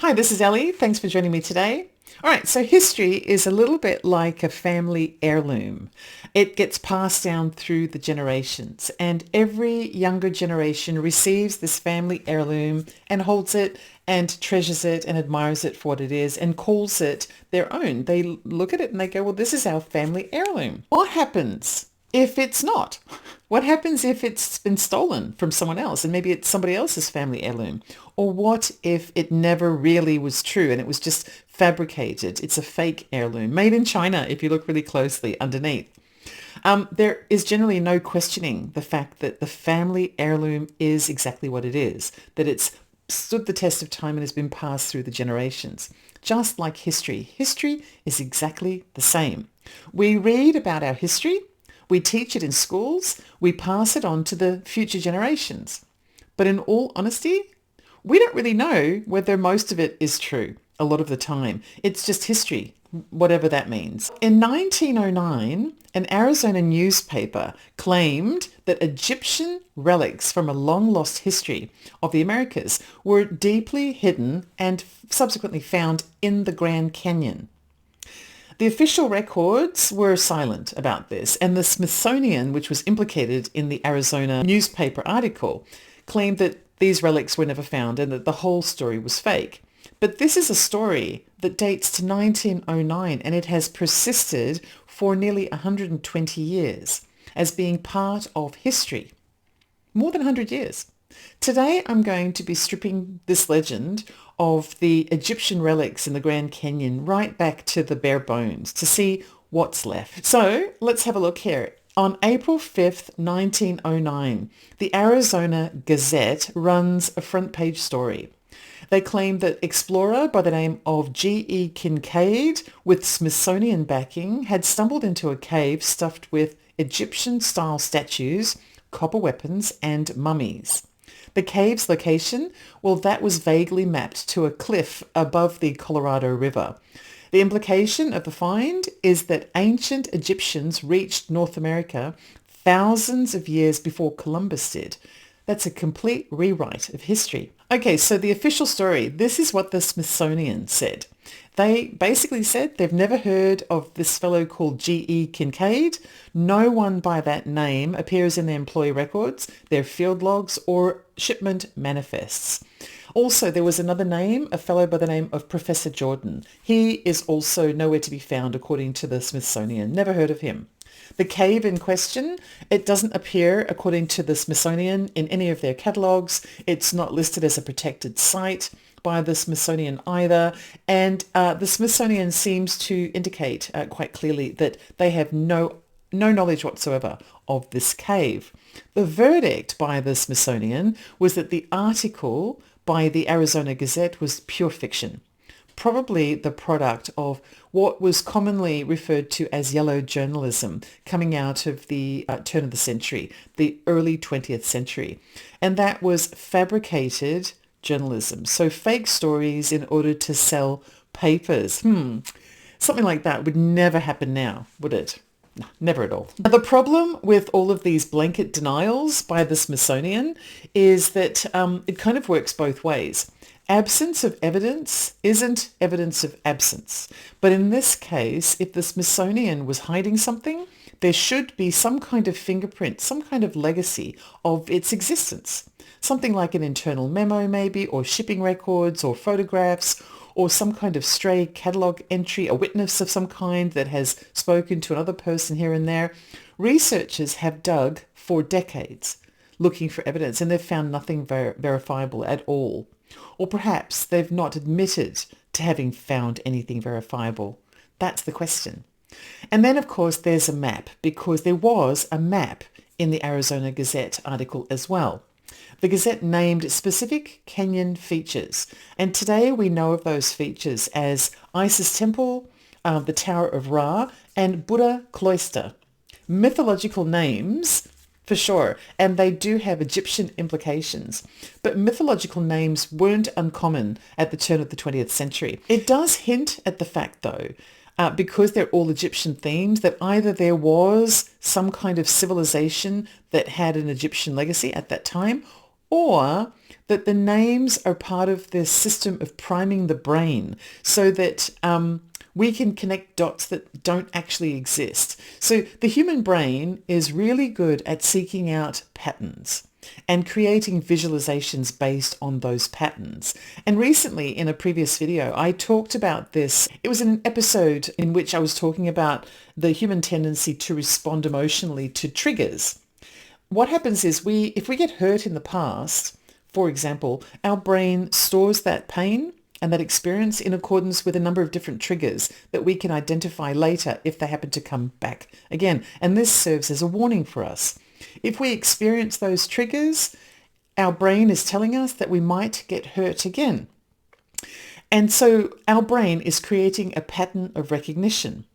Hi, this is Ellie. Thanks for joining me today. All right, so history is a little bit like a family heirloom. It gets passed down through the generations, and every younger generation receives this family heirloom and holds it and treasures it and admires it for what it is and calls it their own. They look at it and they go, well, this is our family heirloom. What happens if it's not? What happens if it's been stolen from someone else and maybe it's somebody else's family heirloom? Or what if it never really was true and it was just fabricated? It's a fake heirloom made in China if you look really closely underneath. There is generally no questioning the fact that the family heirloom is exactly what it is, that it's stood the test of time and has been passed through the generations. Just like history. History is exactly the same. We read about our history. We teach it in schools. We pass it on to the future generations. But in all honesty, we don't really know whether most of it is true a lot of the time. It's just history, whatever that means. In 1909, an Arizona newspaper claimed that Egyptian relics from a long-lost history of the Americas were deeply hidden and subsequently found in the Grand Canyon. The official records were silent about this, and the Smithsonian, which was implicated in the Arizona newspaper article, claimed that these relics were never found and that the whole story was fake. But this is a story that dates to 1909, and it has persisted for nearly 120 years as being part of history. More than 100 years. Today I'm going to be stripping this legend of the Egyptian relics in the Grand Canyon right back to the bare bones to see what's left. So let's have a look here. On April 5th, 1909, the Arizona Gazette runs a front page story. They claim that explorer by the name of G.E. Kincaid, with Smithsonian backing, had stumbled into a cave stuffed with Egyptian-style statues, copper weapons, and mummies. The cave's location, well, that was vaguely mapped to a cliff above the Colorado River. The implication of the find is that ancient Egyptians reached North America thousands of years before Columbus did. That's a complete rewrite of history. Okay, so the official story, this is what the Smithsonian said. They basically said they've never heard of this fellow called G.E. Kincaid. No one by that name appears in their employee records, their field logs, or shipment manifests. Also, there was another name, a fellow by the name of Professor Jordan. He is also nowhere to be found according to the Smithsonian. Never heard of him. The cave in question, it doesn't appear, according to the Smithsonian, in any of their catalogues. It's not listed as a protected site by the Smithsonian either. And the Smithsonian seems to indicate quite clearly that they have no knowledge whatsoever of this cave. The verdict by the Smithsonian was that the article by the Arizona Gazette was pure fiction, probably the product of what was commonly referred to as yellow journalism coming out of the turn of the century, the early 20th century. And that was fabricated journalism. So fake stories in order to sell papers. Something like that would never happen now, would it? No, never at all. Now, the problem with all of these blanket denials by the Smithsonian is that it kind of works both ways. Absence of evidence isn't evidence of absence. But in this case, if the Smithsonian was hiding something, there should be some kind of fingerprint, some kind of legacy of its existence. Something like an internal memo maybe, or shipping records, or photographs, or some kind of stray catalogue entry, a witness of some kind that has spoken to another person here and there. Researchers have dug for decades looking for evidence, and they've found nothing verifiable at all. Or perhaps they've not admitted to having found anything verifiable. That's the question. And then, of course, there's a map, because there was a map in the Arizona Gazette article as well. The Gazette named specific canyon features, and today we know of those features as Isis Temple, the Tower of Ra, and Buddha Cloister. Mythological names, for sure, and they do have Egyptian implications. But mythological names weren't uncommon at the turn of the 20th century. It does hint at the fact, though, because they're all Egyptian themes, that either there was some kind of civilization that had an Egyptian legacy at that time, or that the names are part of this system of priming the brain so that we can connect dots that don't actually exist. So the human brain is really good at seeking out patterns and creating visualizations based on those patterns. And recently in a previous video, I talked about this. It was an episode in which I was talking about the human tendency to respond emotionally to triggers. What happens is if we get hurt in the past, for example, our brain stores that pain and that experience in accordance with a number of different triggers that we can identify later if they happen to come back again. And this serves as a warning for us. If we experience those triggers, our brain is telling us that we might get hurt again. And so our brain is creating a pattern of recognition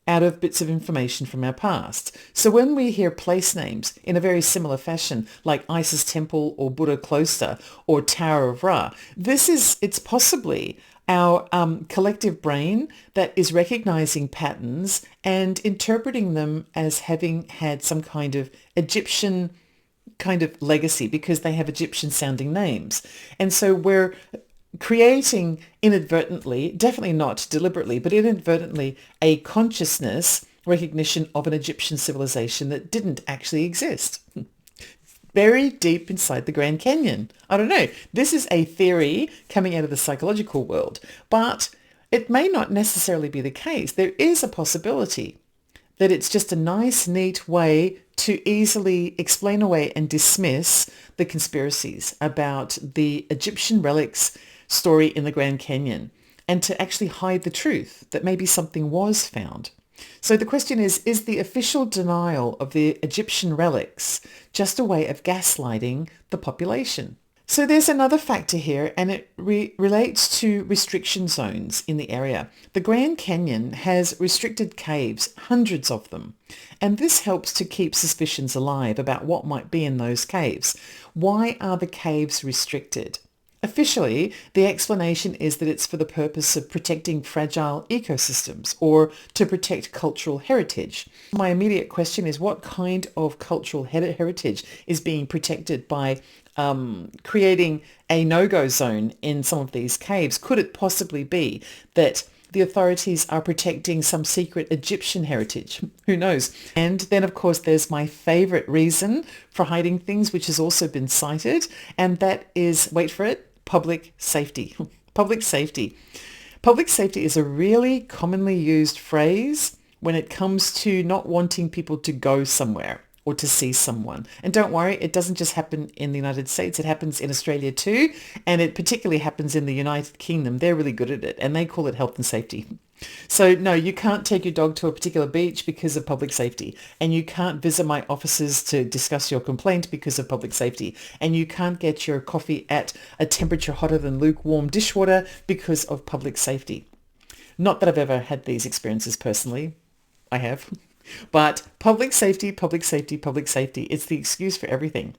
out of bits of information from our past. So when we hear place names in a very similar fashion, like Isis Temple or Buddha Cloister or Tower of Ra, it's possibly our collective brain that is recognizing patterns and interpreting them as having had some kind of Egyptian kind of legacy because they have Egyptian sounding names. And so we're creating inadvertently, definitely not deliberately, but inadvertently a consciousness recognition of an Egyptian civilization that didn't actually exist. Buried deep inside the Grand Canyon. I don't know. This is a theory coming out of the psychological world, but it may not necessarily be the case. There is a possibility that it's just a nice, neat way to easily explain away and dismiss the conspiracies about the Egyptian relics story in the Grand Canyon and to actually hide the truth that maybe something was found. So the question is the official denial of the Egyptian relics just a way of gaslighting the population? So there's another factor here, and it relates to restriction zones in the area. The Grand Canyon has restricted caves, hundreds of them, and this helps to keep suspicions alive about what might be in those caves. Why are the caves restricted? Officially, the explanation is that it's for the purpose of protecting fragile ecosystems or to protect cultural heritage. My immediate question is, what kind of cultural heritage is being protected by creating a no-go zone in some of these caves? Could it possibly be that the authorities are protecting some secret Egyptian heritage? Who knows? And then, of course, there's my favorite reason for hiding things, which has also been cited, and that is, wait for it, public safety. Public safety. Public safety is a really commonly used phrase when it comes to not wanting people to go somewhere or to see someone. And don't worry, it doesn't just happen in the United States. It happens in Australia too, and it particularly happens in the United Kingdom. They're really good at it, and they call it health and safety. So no, you can't take your dog to a particular beach because of public safety, and you can't visit my offices to discuss your complaint because of public safety, and you can't get your coffee at a temperature hotter than lukewarm dishwater because of public safety. Not that I've ever had these experiences personally. I have. But public safety, public safety, public safety, it's the excuse for everything.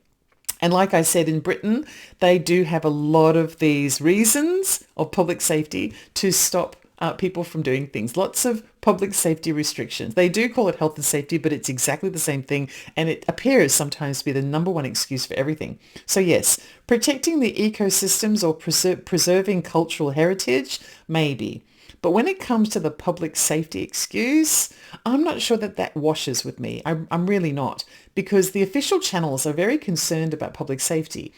And like I said, in Britain, they do have a lot of these reasons of public safety to stop people from doing things. Lots of public safety restrictions. They do call it health and safety, but it's exactly the same thing. And it appears sometimes to be the number one excuse for everything. So yes, protecting the ecosystems or preserving cultural heritage, maybe. But when it comes to the public safety excuse, I'm not sure that that washes with me. I'm really not, because the official channels are very concerned about public safety.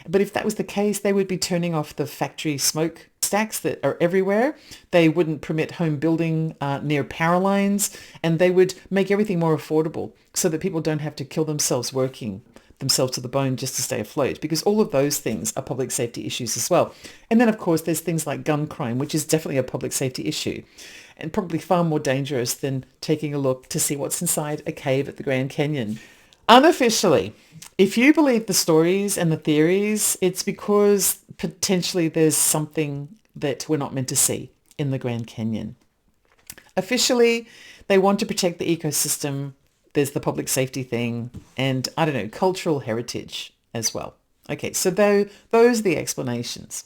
But if that was the case, they would be turning off the factory smoke stacks that are everywhere. They wouldn't permit home building near power lines, and they would make everything more affordable so that people don't have to kill themselves working themselves to the bone just to stay afloat, because all of those things are public safety issues as well. And then, of course, there's things like gun crime, which is definitely a public safety issue and probably far more dangerous than taking a look to see what's inside a cave at the Grand Canyon. Unofficially, if you believe the stories and the theories, it's because potentially there's something that we're not meant to see in the Grand Canyon. Officially, they want to protect the ecosystem. There's the public safety thing, and I don't know, cultural heritage as well. Okay, so those are the explanations.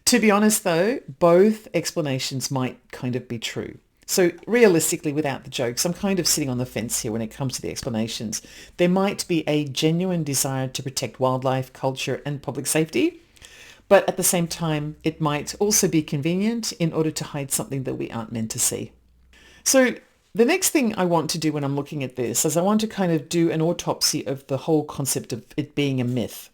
To be honest though, both explanations might kind of be true. So realistically, without the jokes, I'm kind of sitting on the fence here when it comes to the explanations. There might be a genuine desire to protect wildlife, culture, and public safety, but at the same time, it might also be convenient in order to hide something that we aren't meant to see. So the next thing I want to do when I'm looking at this is I want to kind of do an autopsy of the whole concept of it being a myth.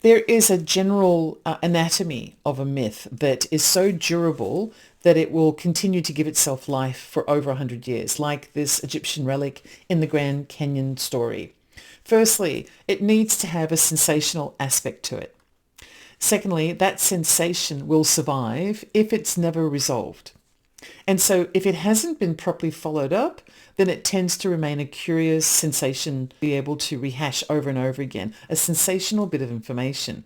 There is a general anatomy of a myth that is so durable that it will continue to give itself life for over 100 years, like this Egyptian relic in the Grand Canyon story. Firstly, it needs to have a sensational aspect to it. Secondly, that sensation will survive if it's never resolved. And so if it hasn't been properly followed up, then it tends to remain a curious sensation to be able to rehash over and over again, a sensational bit of information.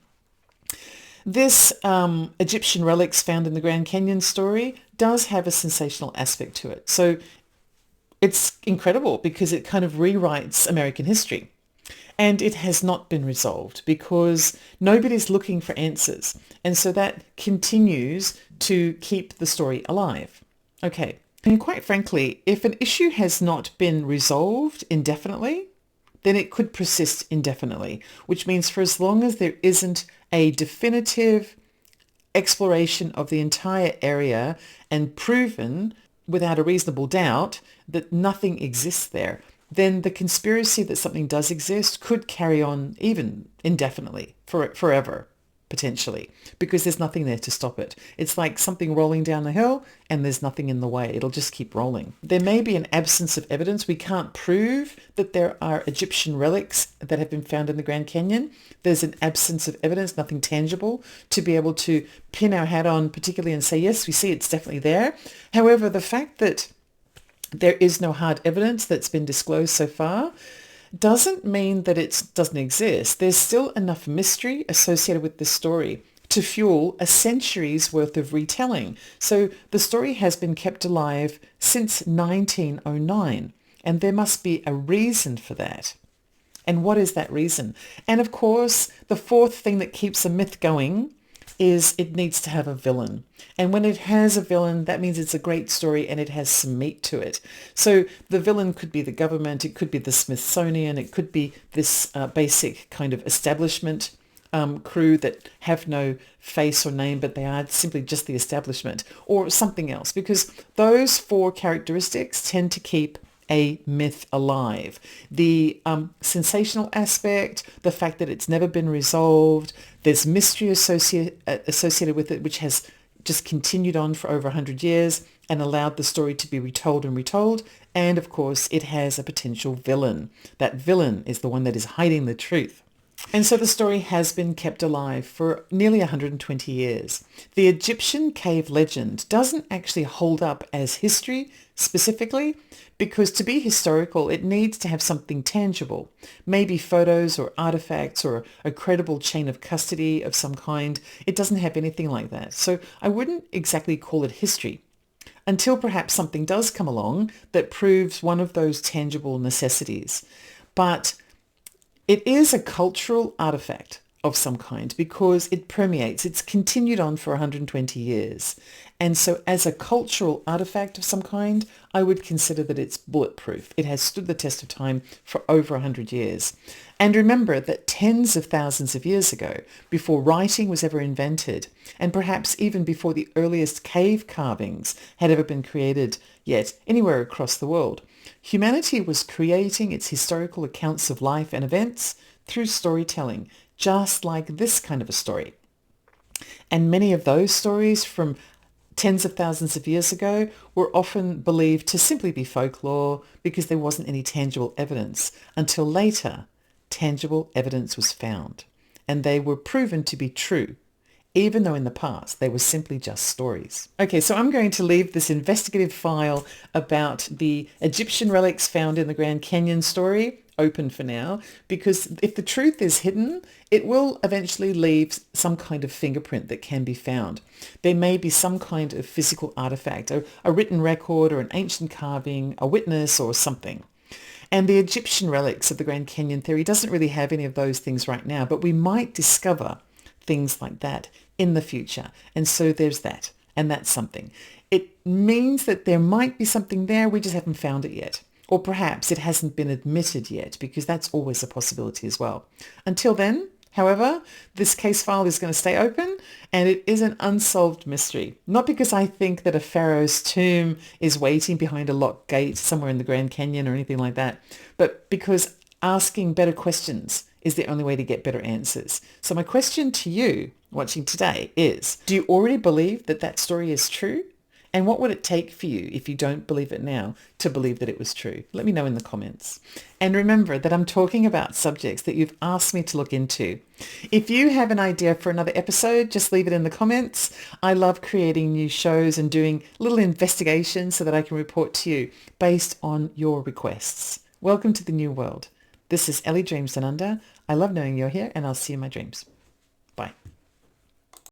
This Egyptian relics found in the Grand Canyon story does have a sensational aspect to it. So it's incredible because it kind of rewrites American history. And it has not been resolved because nobody's looking for answers. And so that continues to keep the story alive. Okay. And quite frankly, if an issue has not been resolved indefinitely, then it could persist indefinitely, which means for as long as there isn't a definitive exploration of the entire area and proven without a reasonable doubt that nothing exists there, then the conspiracy that something does exist could carry on even indefinitely, forever, potentially, because there's nothing there to stop it. It's like something rolling down the hill and there's nothing in the way. It'll just keep rolling. There may be an absence of evidence. We can't prove that there are Egyptian relics that have been found in the Grand Canyon. There's an absence of evidence, nothing tangible to be able to pin our hat on particularly and say, yes, we see it's definitely there. However, the fact that there is no hard evidence that's been disclosed so far doesn't mean that it doesn't exist. There's still enough mystery associated with this story to fuel a century's worth of retelling. So the story has been kept alive since 1909, and there must be a reason for that. And what is that reason? And of course, the fourth thing that keeps a myth going is it needs to have a villain. And when it has a villain, that means it's a great story and it has some meat to it. So the villain could be the government, it could be the Smithsonian, it could be this basic kind of establishment crew that have no face or name, but they are simply just the establishment, or something else, because those four characteristics tend to keep a myth alive. The sensational aspect, the fact that it's never been resolved, there's mystery associated with it, which has just continued on for over 100 years and allowed the story to be retold and retold. And of course, it has a potential villain. That villain is the one that is hiding the truth. And so the story has been kept alive for nearly 120 years. The Egyptian cave legend doesn't actually hold up as history specifically, because to be historical, it needs to have something tangible, maybe photos or artifacts or a credible chain of custody of some kind. It doesn't have anything like that. So I wouldn't exactly call it history until perhaps something does come along that proves one of those tangible necessities. But it is a cultural artifact of some kind because it permeates. It's continued on for 120 years. And so as a cultural artifact of some kind, I would consider that it's bulletproof. It has stood the test of time for over 100 years. And remember that tens of thousands of years ago, before writing was ever invented, and perhaps even before the earliest cave carvings had ever been created yet anywhere across the world, humanity was creating its historical accounts of life and events through storytelling, just like this kind of a story. And many of those stories from tens of thousands of years ago were often believed to simply be folklore because there wasn't any tangible evidence until later tangible evidence was found and they were proven to be true, even though in the past they were simply just stories. Okay, so I'm going to leave this investigative file about the Egyptian relics found in the Grand Canyon story open for now, because if the truth is hidden, it will eventually leave some kind of fingerprint that can be found. There may be some kind of physical artifact, a written record or an ancient carving, a witness or something. And the Egyptian relics of the Grand Canyon theory doesn't really have any of those things right now, but we might discover things like that in the future. And so there's that. And that's something. It means that there might be something there, we just haven't found it yet. Or perhaps it hasn't been admitted yet, because that's always a possibility as well. Until then, however, this case file is going to stay open, and it is an unsolved mystery. Not because I think that a pharaoh's tomb is waiting behind a locked gate somewhere in the Grand Canyon or anything like that, but because asking better questions is the only way to get better answers. So my question to you watching today is, do you already believe that that story is true? And what would it take for you, if you don't believe it now, to believe that it was true? Let me know in the comments. And remember that I'm talking about subjects that you've asked me to look into. If you have an idea for another episode, just leave it in the comments. I love creating new shows and doing little investigations so that I can report to you based on your requests. Welcome to the new world. This is Ellie Dreams Down Under. I love knowing you're here, and I'll see you in my dreams. Bye.